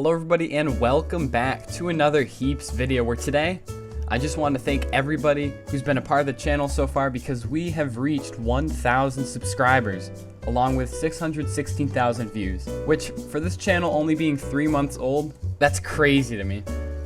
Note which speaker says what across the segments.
Speaker 1: Hello everybody and welcome back to another Heaps video where today I just want to thank everybody who's been a part of the channel so far because we have reached 1,000 subscribers along with 616,000 views, which for this channel only being 3 months old, that's crazy to me.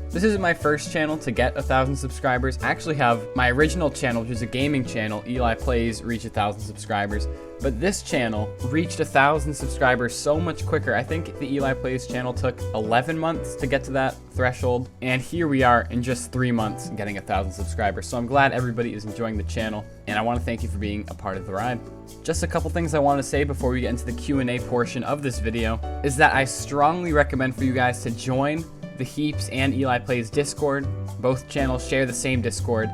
Speaker 1: This isn't my first channel to get 1,000 subscribers. I actually have my original channel, which is a gaming channel, Eli Plays, reach 1,000 subscribers. But this channel reached 1,000 subscribers so much quicker. I think the Eli Plays channel took 11 months to get to that threshold. And here we are in just 3 months getting 1,000 subscribers. So I'm glad everybody is enjoying the channel. And I want to thank you for being a part of the ride. Just a couple things I want to say before we get into the Q&A portion of this video is that I strongly recommend for you guys to join the Heaps and Eli Plays Discord. Both channels share the same Discord,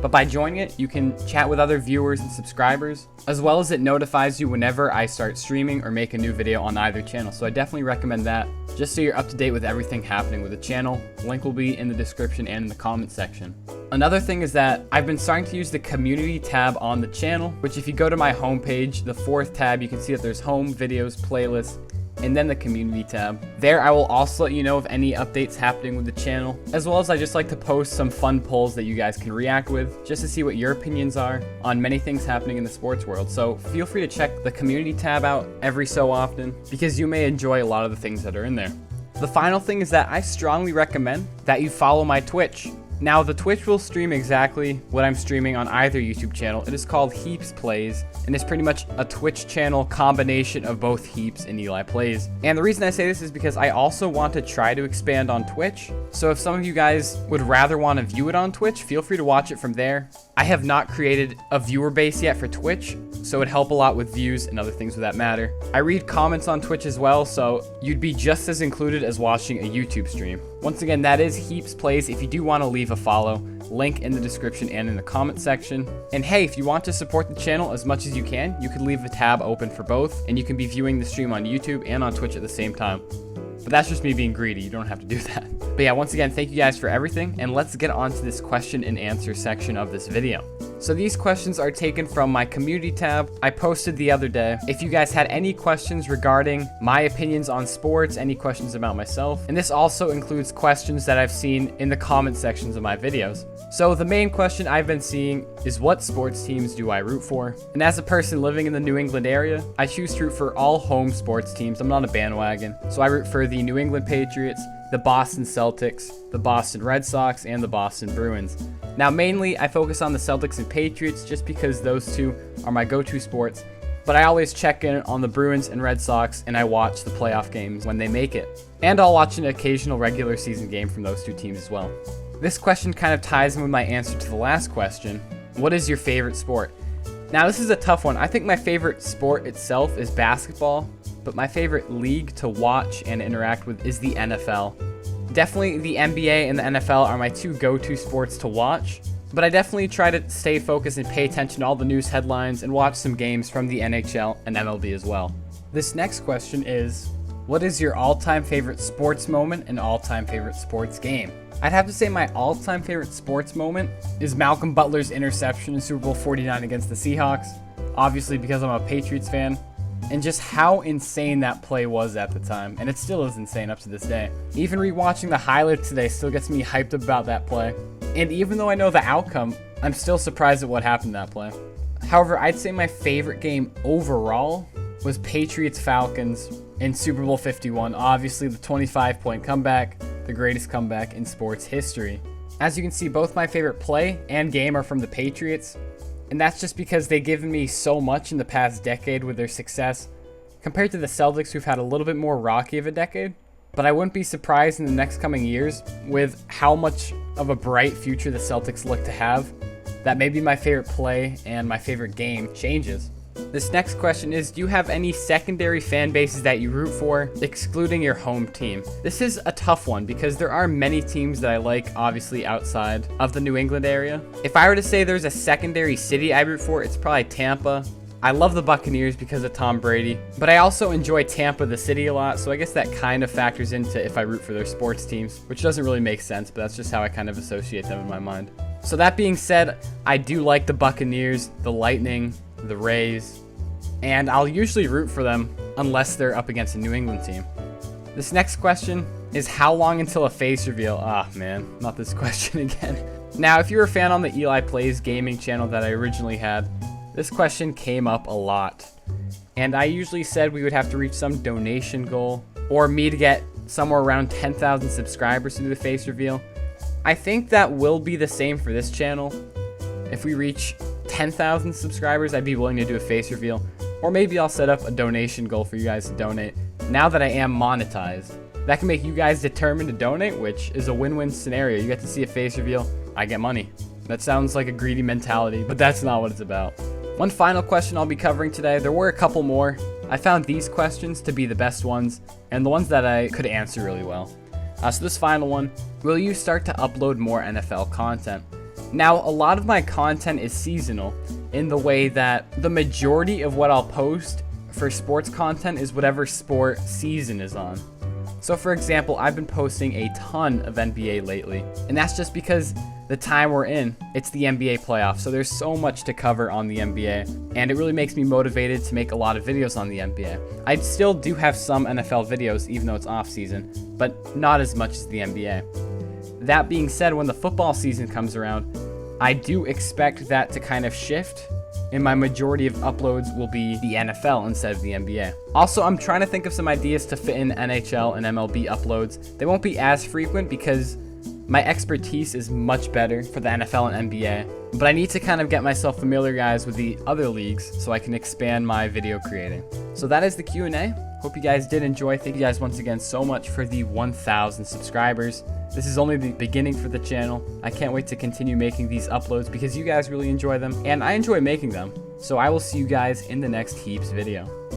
Speaker 1: but by joining it, you can chat with other viewers and subscribers, as well as it notifies you whenever I start streaming or make a new video on either channel. So I definitely recommend that, just so you're up to date with everything happening with the channel. Link will be in the description and in the comment section. Another thing is that I've been starting to use the community tab on the channel, which if you go to my homepage, the 4th tab, you can see that there's home, videos, playlists, and then the community tab. There I will also let you know of any updates happening with the channel, as well as I just like to post some fun polls that you guys can react with, just to see what your opinions are on many things happening in the sports world. So feel free to check the community tab out every so often, because you may enjoy a lot of the things that are in there. The final thing is that I strongly recommend that you follow my Twitch. Now, the Twitch will stream exactly what I'm streaming on either YouTube channel. It is called Heaps Plays, and it's pretty much a Twitch channel combination of both Heaps and Eli Plays. And the reason I say this is because I also want to try to expand on Twitch. So if some of you guys would rather want to view it on Twitch, feel free to watch it from there. I have not created a viewer base yet for Twitch, so it'd help a lot with views and other things of that matter. I read comments on Twitch as well, so you'd be just as included as watching a YouTube stream. Once again, that is Heaps Plays. If you do want to leave a follow, link in the description and in the comment section. And hey, if you want to support the channel as much as you can could leave a tab open for both, and you can be viewing the stream on YouTube and on Twitch at the same time. But that's just me being greedy. You don't have to do that. But yeah, once again, thank you guys for everything, and let's get on to this question and answer section of this video. So these questions are taken from my community tab I posted the other day. If you guys had any questions regarding my opinions on sports, any questions about myself, and this also includes questions that I've seen in the comment sections of my videos. So the main question I've been seeing is, what sports teams do I root for? And as a person living in the New England area, I choose to root for all home sports teams. I'm not a bandwagon. So I root for the New England Patriots, the Boston Celtics, the Boston Red Sox, and the Boston Bruins. Now mainly I focus on the Celtics and Patriots just because those two are my go-to sports, but I always check in on the Bruins and Red Sox, and I watch the playoff games when they make it. And I'll watch an occasional regular season game from those two teams as well. This question kind of ties in with my answer to the last question. What is your favorite sport? Now this is a tough one. I think my favorite sport itself is basketball, but my favorite league to watch and interact with is the NFL. Definitely the NBA and the NFL are my two go-to sports to watch, but I definitely try to stay focused and pay attention to all the news headlines and watch some games from the NHL and MLB as well. This next question is, what is your all-time favorite sports moment and all-time favorite sports game? I'd have to say my all-time favorite sports moment is Malcolm Butler's interception in Super Bowl 49 against the Seahawks, obviously because I'm a Patriots fan, and just how insane that play was at the time, and it still is insane up to this day. Even rewatching the highlights today still gets me hyped about that play, and even though I know the outcome, I'm still surprised at what happened in that play. However, I'd say my favorite game overall was Patriots-Falcons in Super Bowl 51, obviously the 25-point comeback, the greatest comeback in sports history. As you can see, both my favorite play and game are from the Patriots, and that's just because they've given me so much in the past decade with their success, compared to the Celtics, who've had a little bit more rocky of a decade. But I wouldn't be surprised in the next coming years, with how much of a bright future the Celtics look to have, that maybe my favorite play and my favorite game changes. This next question is, do you have any secondary fan bases that you root for, excluding your home team? This is a tough one because there are many teams that I like, obviously outside of the New England area. If I were to say there's a secondary city I root for, it's probably Tampa. I love the Buccaneers because of Tom Brady, but I also enjoy Tampa, the city, a lot, so I guess that kind of factors into if I root for their sports teams, which doesn't really make sense, but that's just how I kind of associate them in my mind. So that being said, I do like the Buccaneers, the Lightning, the Rays, and I'll usually root for them unless they're up against a New England team. This next question is how long until a face reveal? Ah, man, not this question again. Now, if you're a fan on the Eli Plays Gaming channel that I originally had, this question came up a lot. And I usually said we would have to reach some donation goal, or me to get somewhere around 10,000 subscribers to do the face reveal. I think that will be the same for this channel. If we reach 10,000 subscribers, I'd be willing to do a face reveal. Or maybe I'll set up a donation goal for you guys to donate. Now that I am monetized, that can make you guys determined to donate, which is a win-win scenario. You get to see a face reveal, I get money. That sounds like a greedy mentality, but that's not what it's about. One final question I'll be covering today. There were a couple more. I found these questions to be the best ones, and the ones that I could answer really well. So this final one, will you start to upload more NFL content? Now, a lot of my content is seasonal in the way that the majority of what I'll post for sports content is whatever sport season is on. So for example, I've been posting a ton of NBA lately, and that's just because the time we're in, it's the NBA playoffs, so there's so much to cover on the NBA, and it really makes me motivated to make a lot of videos on the NBA. I still do have some NFL videos, even though it's off season, but not as much as the NBA. That being said, when the football season comes around, I do expect that to kind of shift, and my majority of uploads will be the NFL instead of the NBA. Also, I'm trying to think of some ideas to fit in NHL and MLB uploads. They won't be as frequent because my expertise is much better for the NFL and NBA, but I need to kind of get myself familiarized with the other leagues so I can expand my video creating. So that is the Q&A. Hope you guys did enjoy. Thank you guys once again so much for the 1,000 subscribers. This is only the beginning for the channel. I can't wait to continue making these uploads because you guys really enjoy them, and I enjoy making them. So I will see you guys in the next Heaps video.